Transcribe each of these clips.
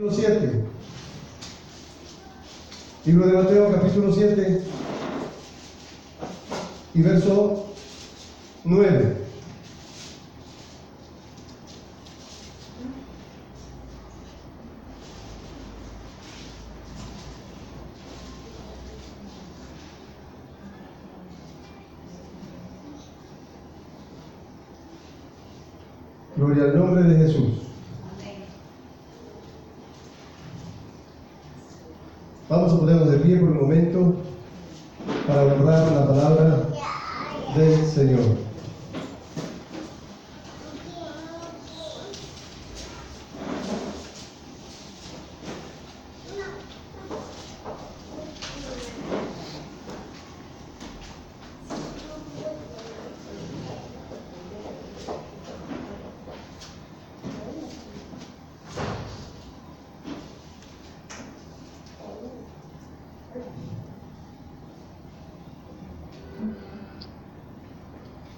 7. Libro de Mateo, capítulo 7 y verso 9. Gloria al nombre de Jesús. Vamos a ponernos de pie por un momento para honrar la palabra del Señor.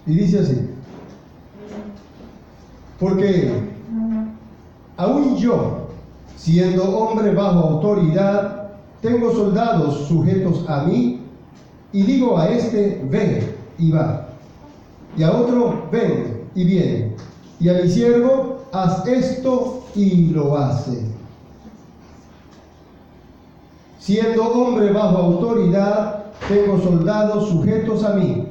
Y dice así: porque aún yo, siendo hombre bajo autoridad, tengo soldados sujetos a mí, y digo a este, ven, y va, y a otro, ven, y viene, y a mi siervo, haz esto, y lo hace. Siendo hombre bajo autoridad, tengo soldados sujetos a mí,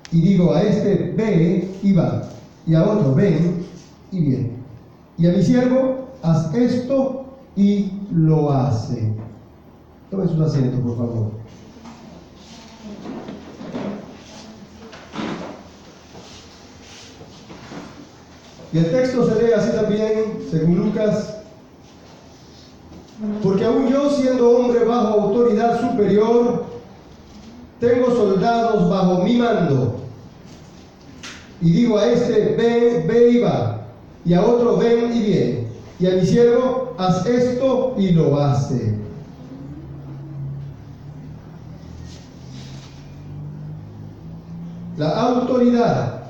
y digo a este, ve y va, y a otro, ven y viene, y a mi siervo, haz esto y lo hace. Tomen sus asientos, por favor. Y el texto se lee así también, según Lucas: porque aún yo, siendo hombre bajo autoridad superior, tengo soldados bajo mi mando, y digo a este, ven, ve y va, y a otro, ven y viene, y a mi siervo, haz esto y lo hace. La autoridad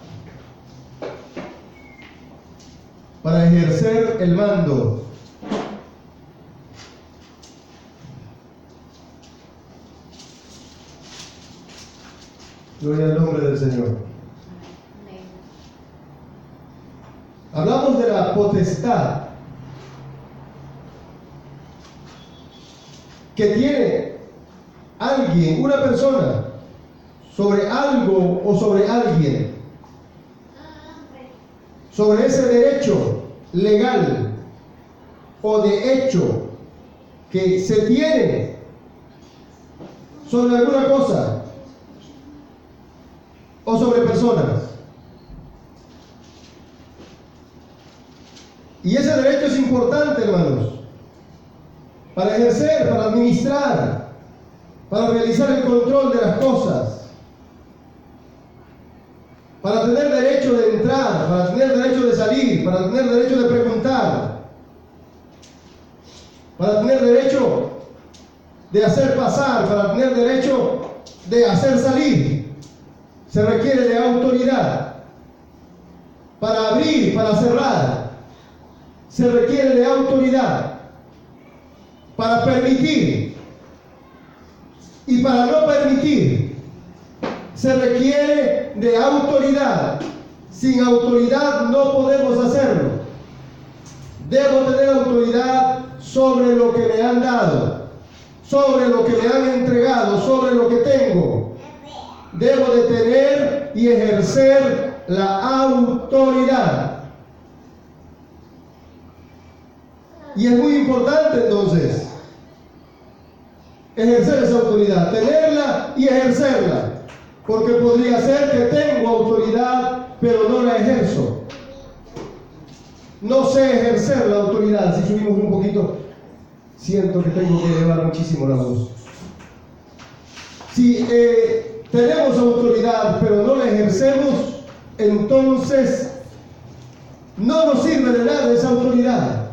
para ejercer el mando. Gloria al nombre del Señor. Hablamos de la potestad que tiene alguien, una persona, sobre algo o sobre alguien, sobre ese derecho legal o de hecho que se tiene sobre alguna cosa o sobre personas. Y ese derecho es importante, hermanos, para ejercer, para administrar, para realizar el control de las cosas, para tener derecho de entrar, para tener derecho de salir, para tener derecho de preguntar, para tener derecho de hacer pasar, para tener derecho de hacer salir. Se requiere de autoridad. Para abrir, para cerrar, se requiere de autoridad. Para permitir y para no permitir, se requiere de autoridad. Sin autoridad no podemos hacerlo. Debo tener autoridad sobre lo que me han dado, sobre lo que me han entregado, sobre lo que tengo. Debo de tener y ejercer la autoridad. Y es muy importante entonces ejercer esa autoridad, tenerla y ejercerla, porque podría ser que tengo autoridad pero no la ejerzo. No sé ejercer la autoridad. Si subimos un poquito, siento que tengo que elevar muchísimo la voz. Si tenemos autoridad pero no la ejercemos, entonces no nos sirve de nada esa autoridad.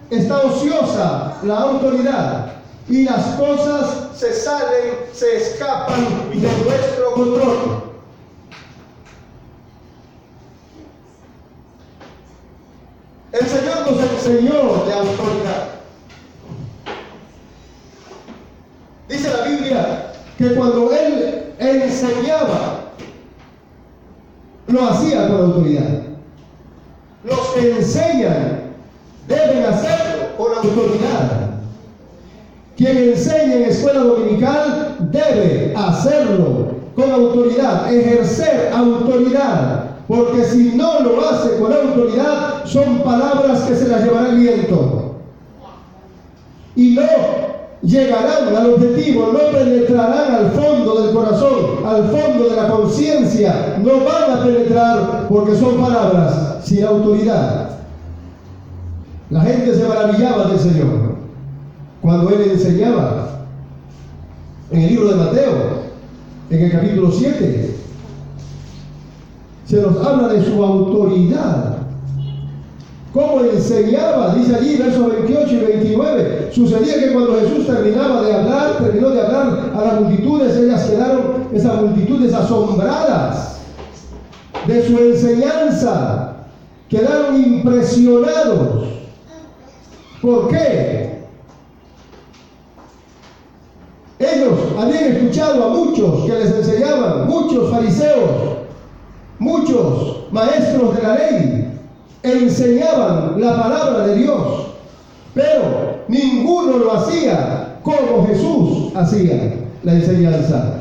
Está ociosa la autoridad y las cosas se salen, se escapan de nuestro control. El Señor nos enseñó de autoridad. que cuando Él enseñaba, lo hacía con autoridad. Los que enseñan deben hacerlo con autoridad. Quien enseña en escuela dominical debe hacerlo con autoridad, ejercer autoridad, porque si no lo hace con autoridad, son palabras que se las llevará el viento y no llegarán al objetivo, no penetrarán al fondo del corazón, al fondo de la conciencia, no van a penetrar porque son palabras sin autoridad. La gente se maravillaba del Señor cuando Él enseñaba en el libro de Mateo, en el capítulo 7. Se nos habla de su autoridad. Cómo enseñaba, dice allí, versos 28 y 29. Sucedía que cuando Jesús terminó de hablar a las multitudes, esas multitudes asombradas de su enseñanza, quedaron impresionados. ¿Por qué? Ellos habían escuchado a muchos que les enseñaban, muchos fariseos, muchos maestros de la ley, enseñaban la palabra de Dios, pero ninguno lo hacía como Jesús hacía la enseñanza.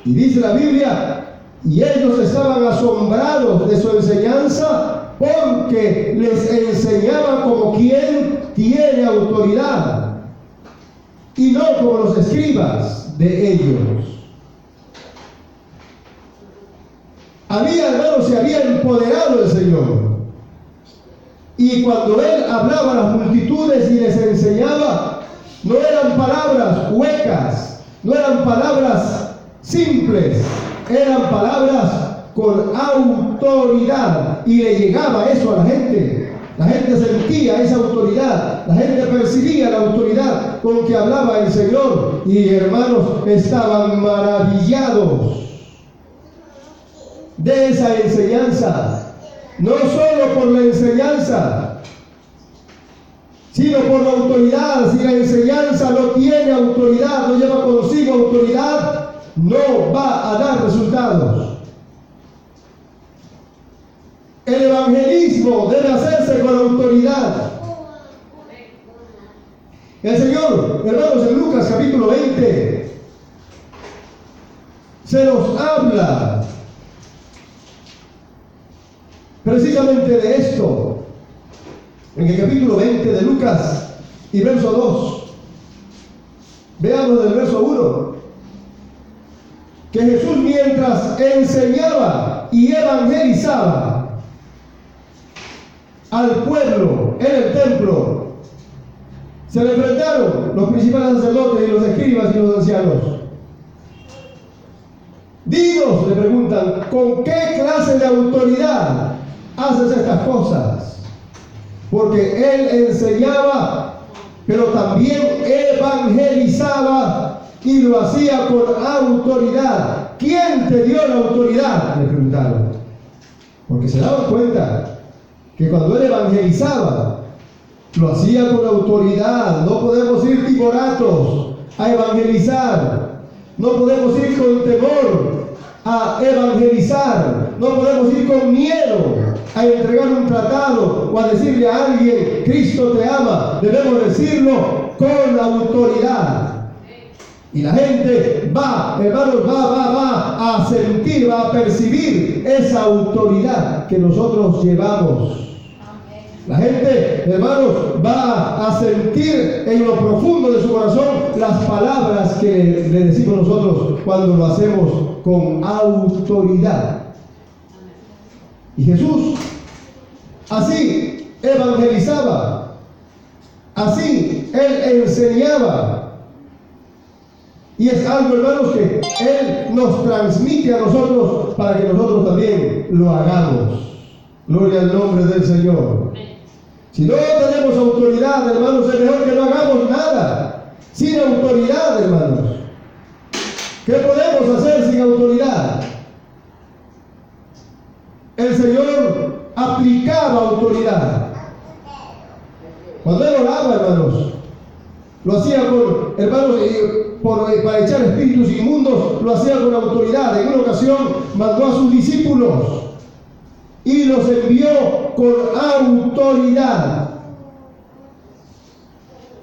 Y dice la Biblia, y ellos estaban asombrados de su enseñanza porque les enseñaba como quien tiene autoridad y no como los escribas de ellos. Se había empoderado el Señor. Y cuando Él hablaba a las multitudes y les enseñaba, no eran palabras huecas, no eran palabras simples, eran palabras con autoridad. Y le llegaba eso a la gente. La gente sentía esa autoridad, la gente percibía la autoridad con que hablaba el Señor. Y hermanos, estaban maravillados de esa enseñanza, no solo por la enseñanza, sino por la autoridad. Si la enseñanza no tiene autoridad, no lleva consigo autoridad, no va a dar resultados. El evangelismo debe hacerse con autoridad. El Señor, hermanos, en Lucas capítulo 20 se nos habla precisamente de esto, en el capítulo 20 de Lucas y verso 2. Veamos del verso 1, que Jesús, mientras enseñaba y evangelizaba al pueblo en el templo, se le enfrentaron los principales sacerdotes y los escribas y los ancianos. Dinos, le preguntan, ¿con qué clase de autoridad haces estas cosas? Porque Él enseñaba, pero también evangelizaba, y lo hacía con autoridad. ¿Quién te dio la autoridad?, le preguntaron. Porque se daban cuenta que cuando Él evangelizaba, lo hacía con autoridad. No podemos ir timoratos a evangelizar. No podemos ir con temor a evangelizar. No podemos ir con miedo a entregar un tratado o a decirle a alguien, Cristo te ama. Debemos decirlo con autoridad. Y la gente va, hermanos, va a sentir, va a percibir esa autoridad que nosotros llevamos. La gente, hermanos, va a sentir en lo profundo de su corazón las palabras que le decimos nosotros cuando lo hacemos con autoridad. Y Jesús así evangelizaba, así Él enseñaba. Y es algo, hermanos, que Él nos transmite a nosotros para que nosotros también lo hagamos. Gloria al nombre del Señor. Si no tenemos autoridad, hermanos, es mejor que no hagamos nada. Sin autoridad, hermanos. ¿Qué podemos hacer sin autoridad? El Señor aplicaba autoridad. Cuando Él oraba, hermanos, Lo hacía con, hermanos, para echar espíritus inmundos, lo hacía con autoridad. En una ocasión mandó a sus discípulos y los envió con autoridad.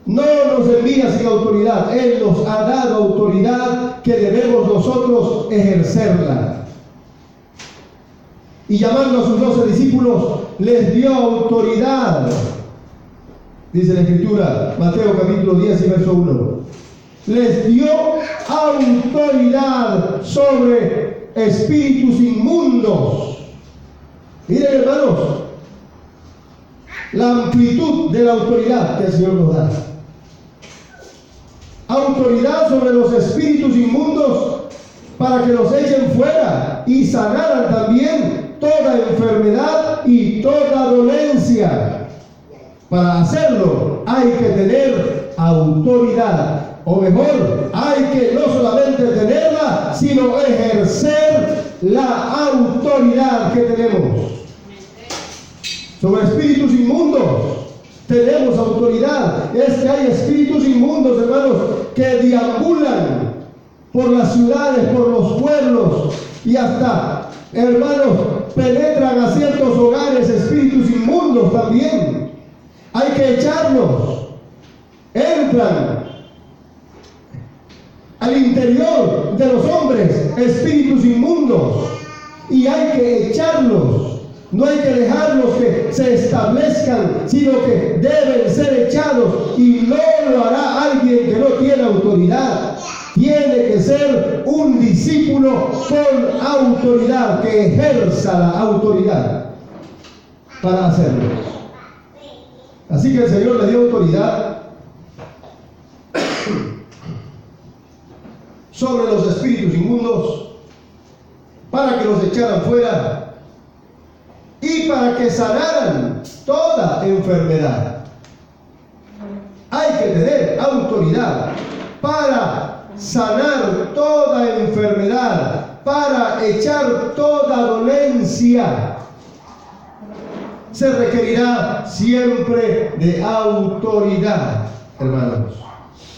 No nos envía sin autoridad. Él nos ha dado autoridad que debemos nosotros ejercerla. Y llamando a sus 12 discípulos, les dio autoridad. Dice la Escritura, Mateo capítulo 10 y verso 1. Les dio autoridad sobre espíritus inmundos. Miren, hermanos, la amplitud de la autoridad que el Señor nos da. Autoridad sobre los espíritus inmundos para que los echen fuera y sanaran también toda enfermedad y toda dolencia. Para hacerlo hay que tener autoridad, o mejor, hay que no solamente tenerla, sino ejercer la autoridad que tenemos. Sobre espíritus inmundos tenemos autoridad. Es que hay espíritus inmundos, hermanos, que deambulan por las ciudades, por los pueblos, y hasta, hermanos, penetran a ciertos hogares espíritus inmundos también. Hay que echarlos. Entran al interior de los hombres espíritus inmundos y hay que echarlos. No hay que dejarlos que se establezcan, sino que deben ser echados, y no lo hará alguien que no tiene autoridad. Tiene que ser un discípulo con autoridad, que ejerza la autoridad para hacerlo. Así que el Señor le dio autoridad sobre los espíritus inmundos para que los echaran fuera y para que sanaran toda enfermedad. Hay que tener autoridad para sanar toda enfermedad, para echar toda dolencia. Se requerirá siempre de autoridad, hermanos.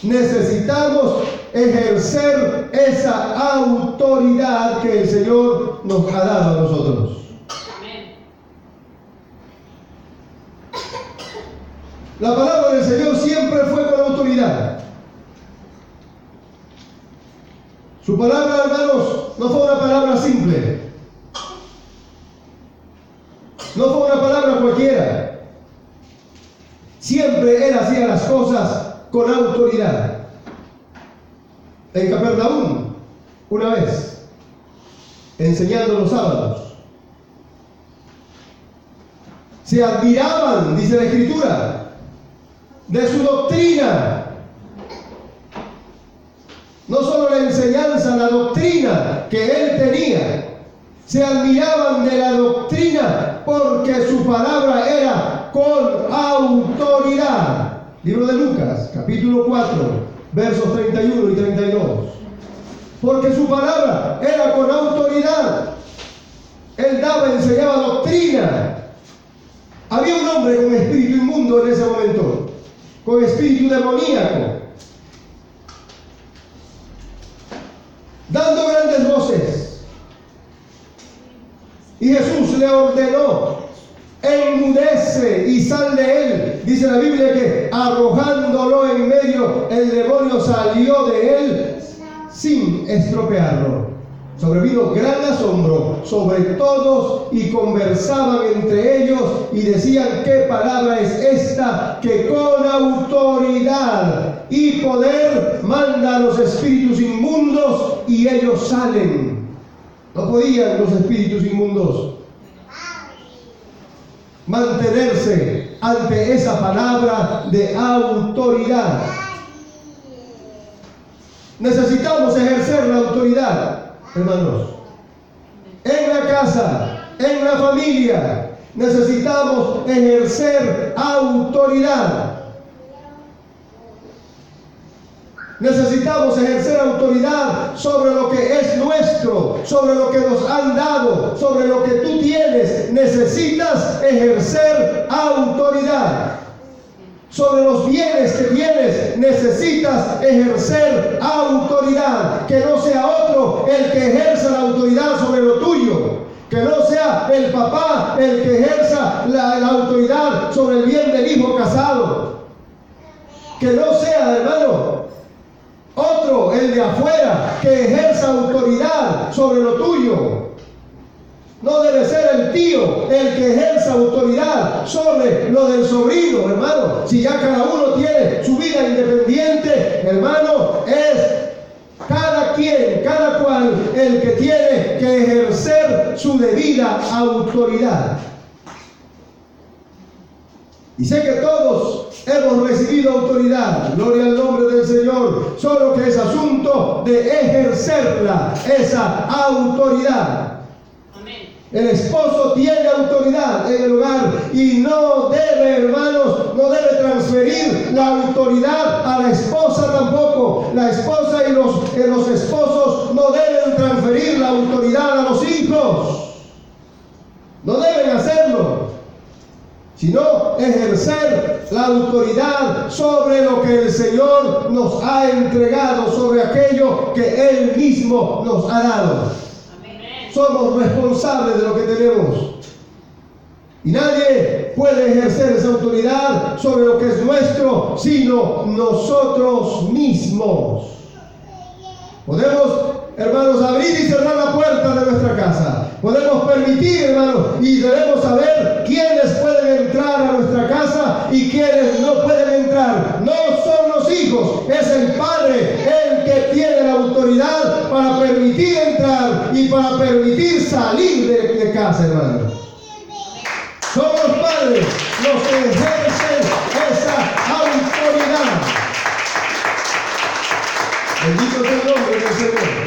Necesitamos ejercer esa autoridad que el Señor nos ha dado a nosotros. La palabra del Señor siempre fue con autoridad. Su palabra, hermanos, no fue una palabra simple. No fue una palabra cualquiera. Siempre Él hacía las cosas con autoridad. En Capernaum, una vez, enseñando los sábados, se admiraban, dice la Escritura, de su doctrina. No solo la enseñanza, la doctrina que Él tenía. Se admiraban de la doctrina porque su palabra era con autoridad. Libro de Lucas, capítulo 4, versos 31 y 32. Porque su palabra era con autoridad. Él daba, enseñaba doctrina. Había un hombre con espíritu inmundo en ese momento, con espíritu demoníaco, dando grandes voces. Y Jesús le ordenó: enmudece y sal de él. Dice la Biblia que arrojándolo en medio, el demonio salió de él sin estropearlo. Sobrevino gran asombro sobre todos y conversaban entre ellos y decían: ¿qué palabra es esta que con autoridad y poder manda a los espíritus inmundos y ellos salen? No podían los espíritus inmundos mantenerse ante esa palabra de autoridad. Necesitamos ejercer la autoridad, hermanos. En la casa, en la familia, necesitamos ejercer autoridad. Necesitamos ejercer autoridad sobre lo que es nuestro, sobre lo que nos han dado, sobre lo que tú tienes. Necesitas ejercer autoridad sobre los bienes que tienes, necesitas ejercer autoridad. Que no sea otro el que ejerza la autoridad sobre lo tuyo. Que no sea el papá el que ejerza la autoridad sobre el bien del hijo casado. Que no sea, hermano, otro, el de afuera, que ejerza autoridad sobre lo tuyo. No debe ser el tío el que ejerza autoridad sobre lo del sobrino, hermano. Si ya cada uno tiene su vida independiente, hermano, es cada cual el que tiene que ejercer su debida autoridad. Y sé que todos hemos recibido autoridad, gloria al nombre del Señor, solo que es asunto de ejercerla, esa autoridad. El esposo tiene autoridad en el hogar y no debe, hermanos, no debe transferir la autoridad a la esposa tampoco. La esposa y los esposos no deben transferir la autoridad a los hijos. No deben hacerlo, sino ejercer la autoridad sobre lo que el Señor nos ha entregado, sobre aquello que Él mismo nos ha dado. Somos responsables de lo que tenemos. Y nadie puede ejercer esa autoridad sobre lo que es nuestro, sino nosotros mismos. Podemos, hermanos, abrir y cerrar la puerta de nuestra casa. Podemos permitir, hermanos, y debemos saber quiénes pueden entrar a nuestra casa y quiénes no pueden entrar. No son los hijos, es el padre el que tiene la autoridad para permitir entrar y para permitir salir de casa, hermanos. Son los padres los que ejercen esa autoridad. Bendito sea el nombre del Señor.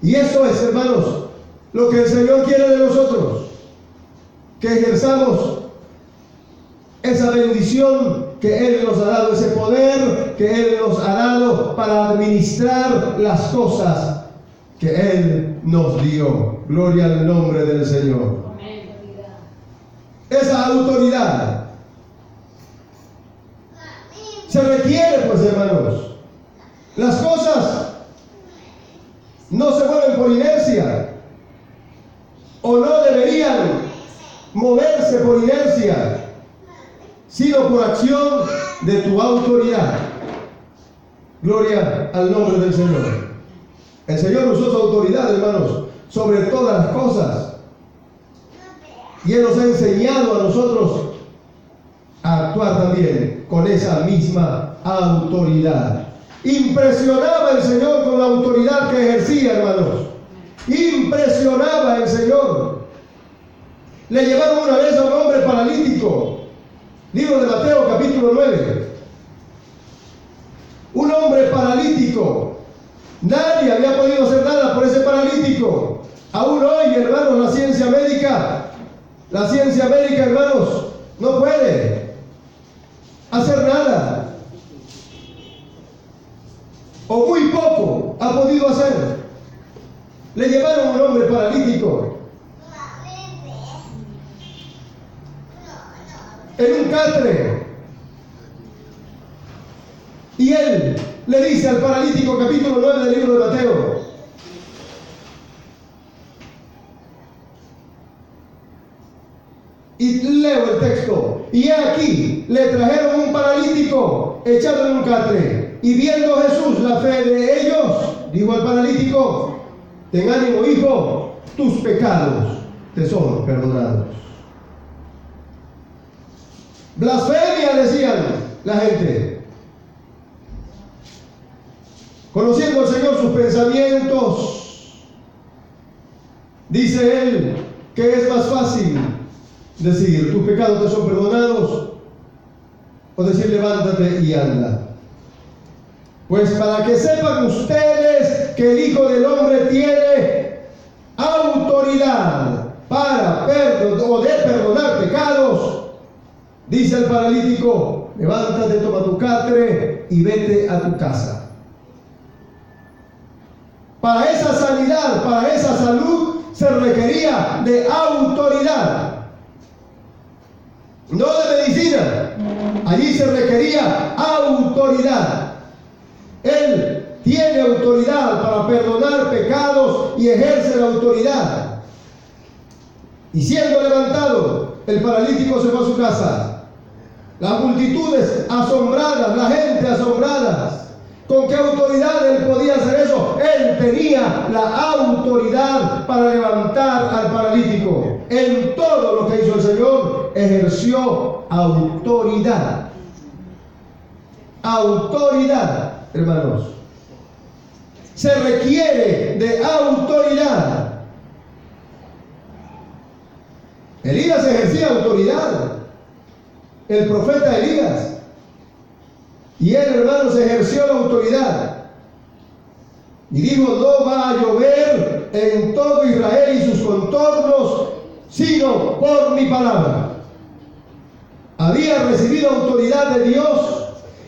Y eso es, hermanos, lo que el Señor quiere de nosotros. Que ejerzamos esa bendición que Él nos ha dado, ese poder que Él nos ha dado para administrar las cosas que Él nos dio. Gloria al nombre del Señor. Esa autoridad se requiere, pues, hermanos. Las cosas no se mueven por inercia, o no deberían moverse por inercia, sino por acción de tu autoridad. Gloria al nombre del Señor. El Señor usó su autoridad, hermanos, sobre todas las cosas. Y Él nos ha enseñado a nosotros a actuar también con esa misma autoridad. Impresionaba el Señor con la autoridad que ejercía, hermanos. Impresionaba el Señor. Le llevaron una vez a un hombre paralítico. Libro de Mateo, capítulo 9. Un hombre paralítico. Nadie había podido hacer nada por ese paralítico. Aún hoy, hermanos, la ciencia médica, hermanos, no puede hacer nada. O muy poco ha podido hacer. Le llevaron a un hombre paralítico en un catre. Y él le dice al paralítico, capítulo 9 del libro de Mateo: y leo el texto. Y aquí le trajeron un paralítico echado en un catre. Y viendo Jesús la fe de ellos, dijo al paralítico: ten ánimo, hijo, tus pecados te son perdonados. Blasfemia, decían la gente. Conociendo al Señor sus pensamientos, dice Él que es más fácil decir tus pecados te son perdonados, o decir levántate y anda. Pues para que sepan ustedes que el Hijo del Hombre tiene autoridad para perdonar pecados, dice el paralítico: levántate, toma tu catre y vete a tu casa. Para esa sanidad, para esa salud, se requería de autoridad. no de medicina. Allí se requería autoridad. Él tiene autoridad para perdonar pecados y ejerce la autoridad. Y siendo levantado, el paralítico se fue a su casa. Las multitudes asombradas, la gente asombrada. ¿Con qué autoridad él podía hacer eso? Él tenía la autoridad para levantar al paralítico. En todo lo que hizo el Señor, ejerció autoridad. Autoridad, hermanos. Se requiere de autoridad. Elías ejercía autoridad. El profeta Elías. Y él, hermanos, ejerció la autoridad. Y dijo: no va a llover en todo Israel y sus contornos, sino por mi palabra. Había recibido autoridad de Dios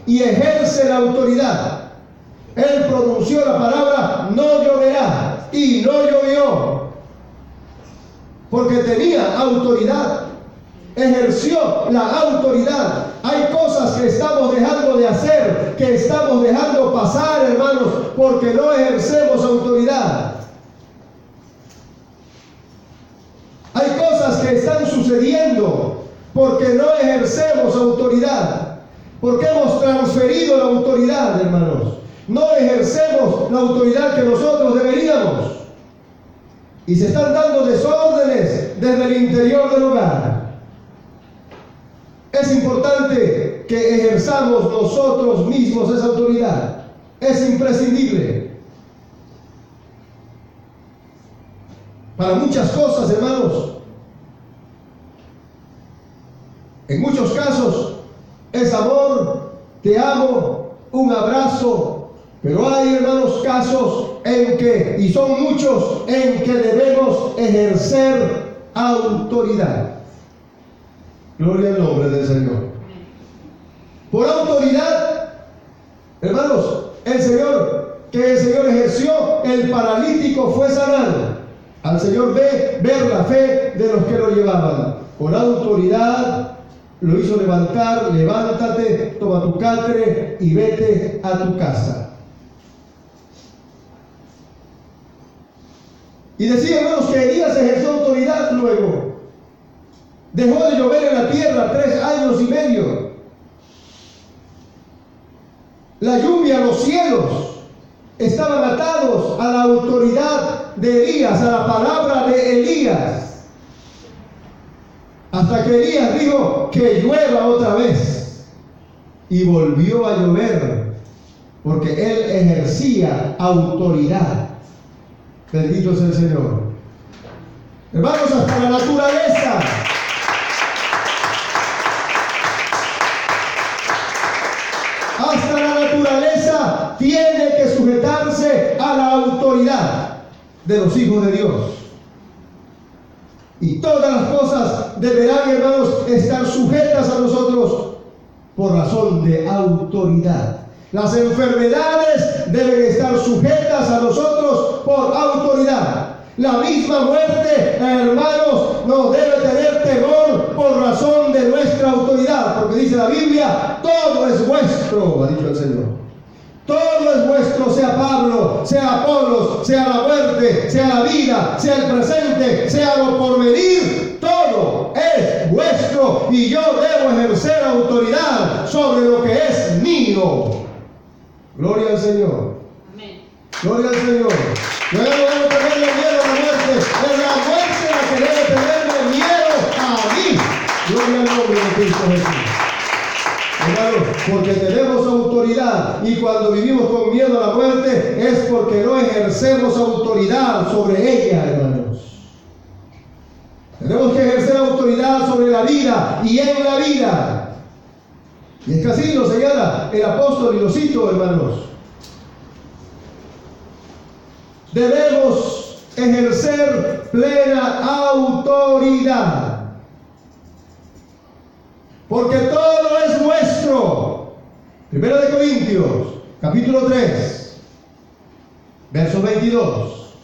y ejerce la autoridad. Él pronunció la palabra: no lloverá, y no llovió, porque tenía autoridad. Ejerció la autoridad. Hay cosas que estamos dejando de hacer, que estamos dejando pasar, hermanos, porque no ejercemos autoridad. Hay cosas que están sucediendo porque no ejercemos autoridad, porque hemos transferido la autoridad, hermanos. No ejercemos la autoridad que nosotros deberíamos. Y se están dando desórdenes desde el interior del hogar. Es importante que ejerzamos nosotros mismos esa autoridad. Es imprescindible. Para muchas cosas, hermanos. En muchos casos es amor, te amo, un abrazo. Pero hay, hermanos, casos en que, y son muchos, en que debemos ejercer autoridad. Gloria al nombre del Señor. Por autoridad, hermanos, el Señor ejerció, el paralítico fue sanado. Al Señor ver la fe de los que lo llevaban. Por autoridad lo hizo levantar: levántate, toma tu catre y vete a tu casa. Y decía, hermanos, que Elías ejerció autoridad luego. Dejó de llover en la tierra 3 años y medio. La lluvia, los cielos estaban atados a la autoridad de Elías, a la palabra de Elías. Hasta que Elías dijo: que llueva otra vez. Y volvió a llover, porque él ejercía autoridad. Bendito es el Señor. Hermanos, hasta la naturaleza. Hasta la naturaleza tiene que sujetarse a la autoridad de los hijos de Dios. Y todas las cosas deberán, hermanos, estar sujetas a nosotros por razón de autoridad. Las enfermedades deben estar sujetas a nosotros por autoridad. La misma muerte, hermanos, nos debe tener temor por razón de nuestra autoridad, porque dice la Biblia: todo es vuestro, ha dicho el Señor. Todo es vuestro, sea Pablo, sea Apolos, sea la muerte, sea la vida, sea el presente, sea lo porvenir. Todo es vuestro y yo debo ejercer autoridad sobre lo que es mío. Gloria al Señor. Amén. Gloria al Señor. Yo no debo tenerle miedo a la muerte. Es la muerte la que debe tenerle miedo a mí. Gloria al nombre de Cristo Jesús. Hermanos, porque tenemos autoridad, y cuando vivimos con miedo a la muerte es porque no ejercemos autoridad sobre ella, hermanos. Tenemos que ejercer autoridad sobre la vida y en la vida. Y es que así lo señala el apóstol, y lo cito, hermanos. Debemos ejercer plena autoridad. Porque todo es vuestro. 1 Corintios, capítulo 3, versos 22,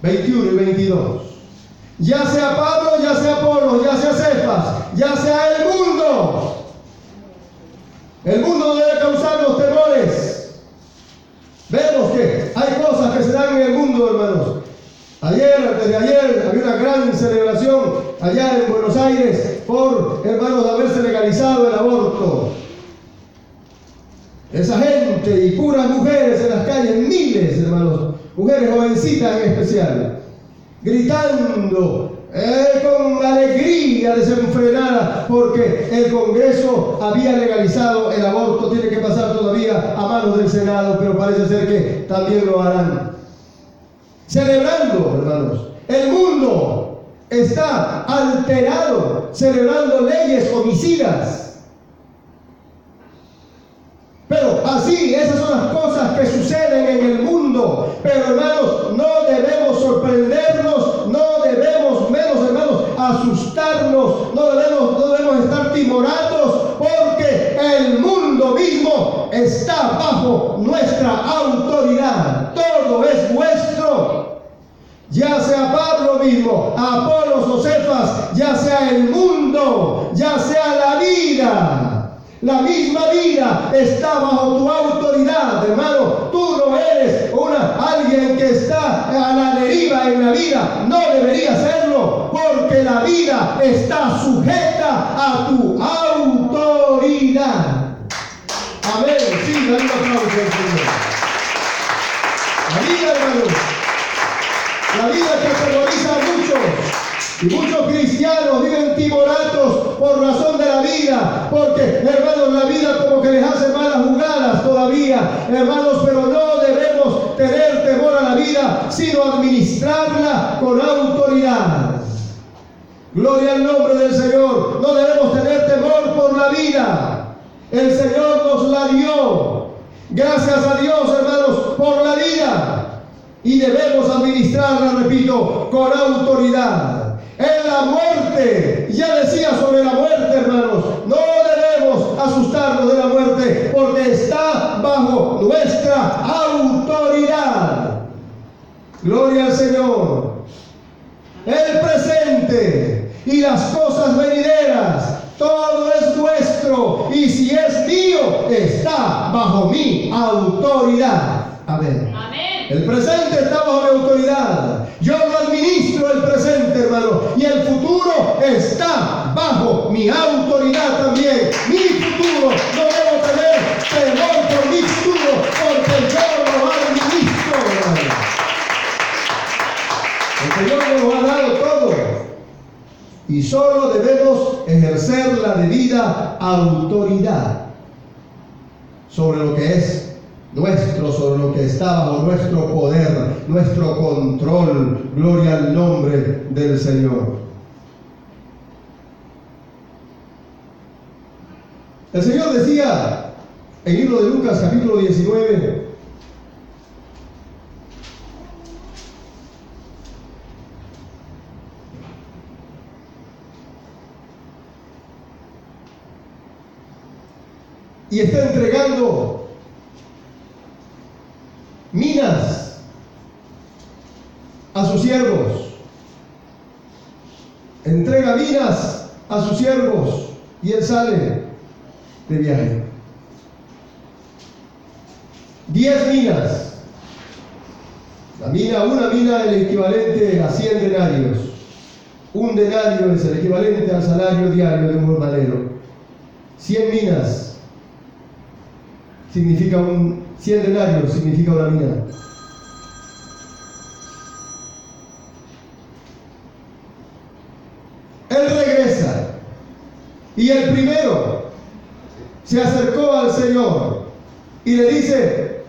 21 y 22. ya sea Pablo, ya sea Apolo, ya sea Cefas, ya sea el mundo. El mundo no debe causarnos temores. Vemos que hay cosas que se dan en el mundo, hermanos. Ayer, antes de ayer, había una gran celebración allá en Buenos Aires por, hermanos, de haberse legalizado el aborto. Esa gente y puras mujeres en las calles, miles, hermanos, mujeres jovencitas en especial, gritando con alegría desenfrenada porque el Congreso había legalizado el aborto. Tiene que pasar todavía a manos del Senado, pero parece ser que también lo harán. Celebrando, hermanos, el mundo está alterado, celebrando leyes homicidas. Pero así, esas son las cosas que suceden en el mundo. Pero, hermanos, no debemos sorprendernos, no debemos, menos, hermanos, asustarnos, no debemos estar timorados, porque el mundo mismo está bajo nuestra autoridad. Todo es vuestro. Ya sea Pablo mismo, Apolos o Cefas, ya sea el mundo, ya sea la vida. La misma vida está bajo tu autoridad, hermano. Tú no eres alguien que está a la deriva en la vida. No debería serlo, porque la vida está sujeta a tu autoridad. Amén. Sí, dale un aplauso al Señor. La vida, hermano. La vida que aterroriza a muchos. Y muchos cristianos viven timoratos por razón de la vida, porque, hermanos, la vida como que les hace malas jugadas todavía, hermanos, pero no debemos tener temor a la vida, sino administrarla con autoridad. Gloria al nombre del Señor. No debemos tener temor por la vida. El Señor nos la dio. Gracias a Dios, hermanos, por la vida. Y debemos administrarla, repito, con autoridad. En la muerte, ya decía sobre la muerte, hermanos, no debemos asustarnos de la muerte, porque está bajo nuestra autoridad. Gloria al Señor. El presente y las cosas venideras, todo es nuestro, y si es mío, está bajo mi autoridad. Amén. Amén. El presente está bajo mi autoridad. Yo lo administro el presente, hermano. Y el futuro está bajo mi autoridad también. Mi futuro, no debo tener temor por mi futuro, porque yo lo administro, hermano. El Señor nos ha dado todo. Y solo debemos ejercer la debida autoridad sobre lo que es nuestro, sobre lo que está bajo nuestro poder, nuestro control. Gloria al nombre del Señor. El Señor decía en el libro de Lucas, capítulo 19, y está entregando minas a sus siervos. Entrega minas a sus siervos y él sale de viaje. 10 minas. Una mina es el equivalente a 100 denarios. Un denario es el equivalente al salario diario de un jornalero. 100 minas significa 100 denarios significa una mina. Él regresa y el primero se acercó al Señor y le dice: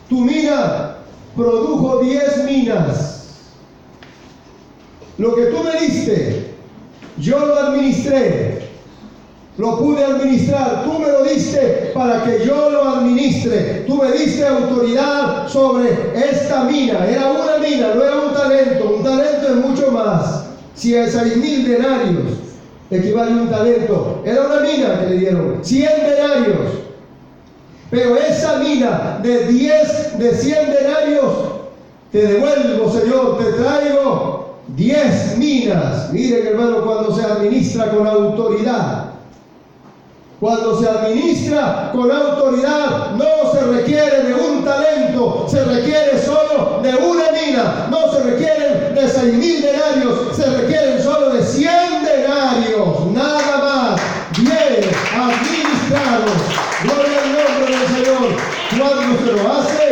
tu mina produjo 10 minas. Lo que tú me diste, yo lo administré. Lo pude administrar, tú me lo diste para que yo lo administre. Tú me diste autoridad sobre esta mina. Era una mina, no era un talento. Un talento es mucho más. Si a 6,000 denarios equivale un talento, era una mina que le dieron, 100 denarios. Pero esa mina de 100 denarios, te devuelvo, Señor, te traigo 10 minas. Miren, hermano, cuando se administra con autoridad. Cuando se administra con autoridad, no se requiere de un talento, se requiere solo de una mina. No se requieren de 6.000 denarios, se requieren solo de 100 denarios, nada más. Bien administrados. Gloria al nombre del Señor. Cuando se lo hace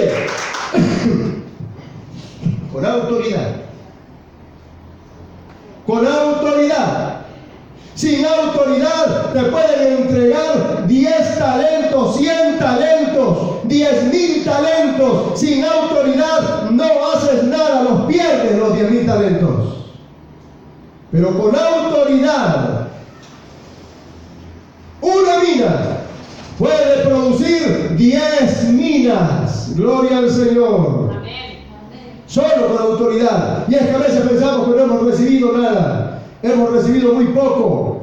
con autoridad. Con autoridad. Sin autoridad te pueden entregar 10 talentos, 100 talentos, 10.000 talentos. Sin autoridad no haces nada, los pierdes los 10.000 talentos. Pero con autoridad, una mina puede producir 10 minas. Gloria al Señor. Amén. Solo con autoridad. Y es que a veces pensamos que no hemos recibido nada. Hemos recibido muy poco.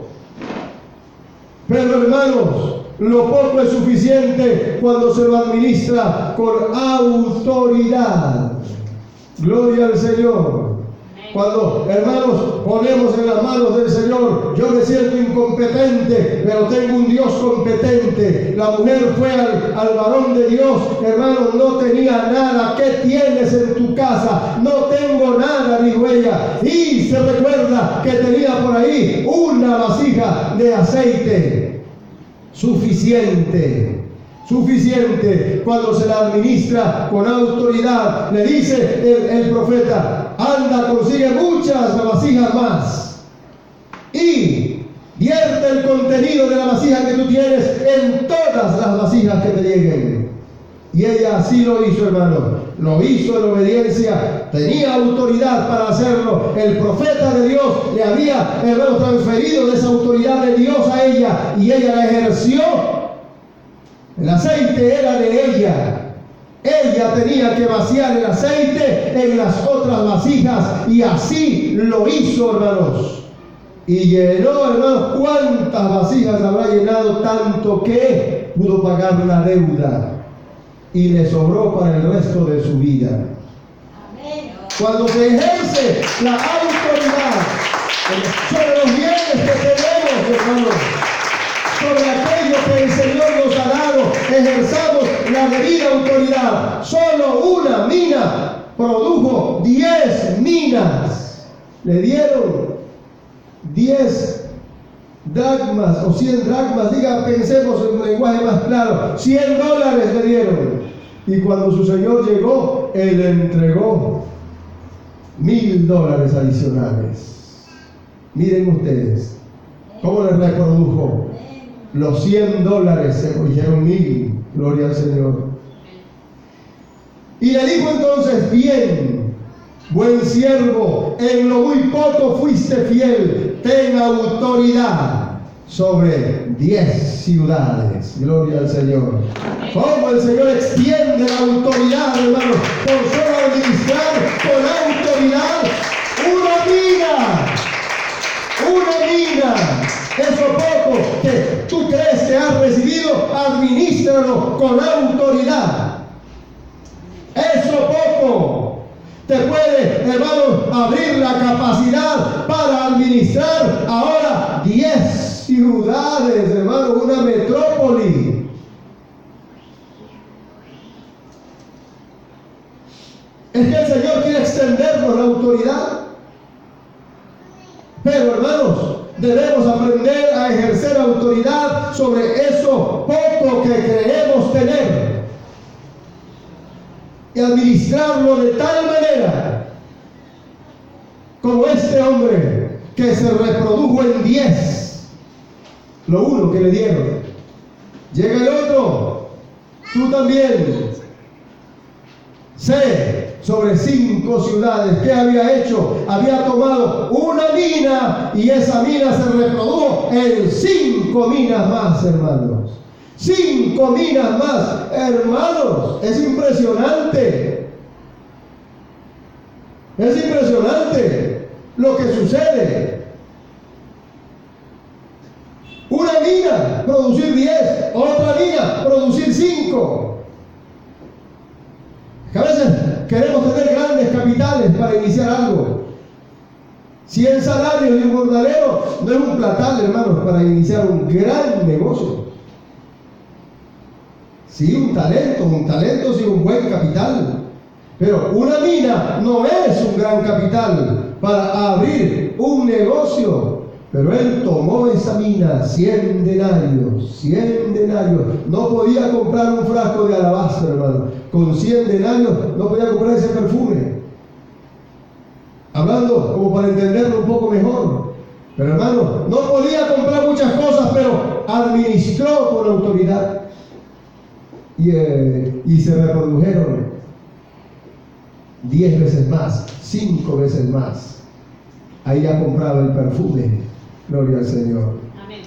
Pero hermanos, lo poco es suficiente cuando se lo administra con autoridad. Gloria al Señor. Cuando, hermanos, ponemos en las manos del Señor, yo me siento incompetente, pero tengo un Dios competente. La mujer fue al varón de Dios, hermanos, no tenía nada. ¿Qué tienes en tu casa? No tengo nada, dijo ella. Y se recuerda que tenía por ahí una vasija de aceite. Suficiente. Cuando se la administra con autoridad. Le dice el profeta: anda, consigue muchas vasijas más y vierte el contenido de la vasija que tú tienes en todas las vasijas que te lleguen. Y ella así lo hizo, hermano. Lo hizo en obediencia. Tenía autoridad para hacerlo. El profeta de Dios le había, hermano, transferido esa autoridad de Dios a ella, y ella la ejerció. El aceite era de ella. Ella tenía que vaciar el aceite en las otras vasijas, y así lo hizo, hermanos. Y llenó, hermanos, ¿cuántas vasijas habrá llenado? Tanto que pudo pagar la deuda y le sobró para el resto de su vida. Amén. Cuando se ejerce la autoridad sobre los bienes que tenemos, hermanos, sobre aquello que el Señor nos ha dado, ejerzamos la debida autoridad. Solo una mina produjo 10 minas. Le dieron 10 dracmas o 100 dracmas. Pensemos en un lenguaje más claro. $100 le dieron. Y cuando su Señor llegó, Él le entregó $1,000 adicionales. Miren ustedes cómo le reprodujo. Los $100 se cogieron 1,000. Gloria al Señor. Y le dijo entonces: bien, buen siervo, en lo muy poco fuiste fiel, ten autoridad sobre 10 ciudades. Gloria al Señor. Como el Señor extiende la autoridad, hermanos, por solo administrar con autoridad una mina. Eso poco que tú crees que has recibido, administralo con autoridad. Eso poco te puede, hermano, abrir la capacidad para administrar ahora 10 ciudades, hermano, una metrópoli. Es que el Señor quiere extendernos la autoridad. Pero, hermanos, debemos aprender a ejercer autoridad sobre eso poco que creemos tener y administrarlo de tal manera como este hombre que se reprodujo en 10, lo uno que le dieron. Llega el otro, tú también. Sé sobre 5 ciudades. ¿Qué había hecho? Había tomado una mina y esa mina se reprodujo en 5 minas más, hermanos. 5 minas más, hermanos. Es impresionante. Es impresionante lo que sucede. Una mina, producir 10. Otra mina, producir 5. A veces queremos tener grandes capitales para iniciar algo. 100 salarios y un jornalero no es un platal, hermanos, para iniciar un gran negocio. Sí, un talento sí, un buen capital. Pero una mina no es un gran capital para abrir un negocio. Pero él tomó esa mina, 100 denarios. No podía comprar un frasco de alabastro, hermano. Con 100 denarios no podía comprar ese perfume. Hablando como para entenderlo un poco mejor. Pero hermano, no podía comprar muchas cosas, pero administró con autoridad. Y se reprodujeron 10 veces más, 5 veces más. Ahí ya compraba el perfume. Gloria al Señor. Amén.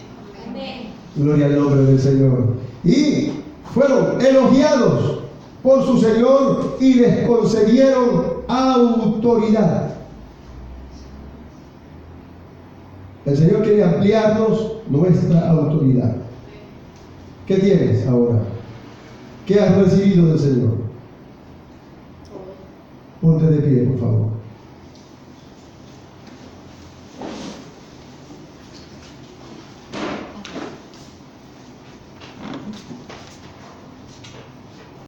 Gloria al nombre del Señor. Y fueron elogiados por su Señor y les concedieron autoridad. El Señor quiere ampliarnos nuestra autoridad. ¿Qué tienes ahora? ¿Qué has recibido del Señor? Ponte de pie, por favor.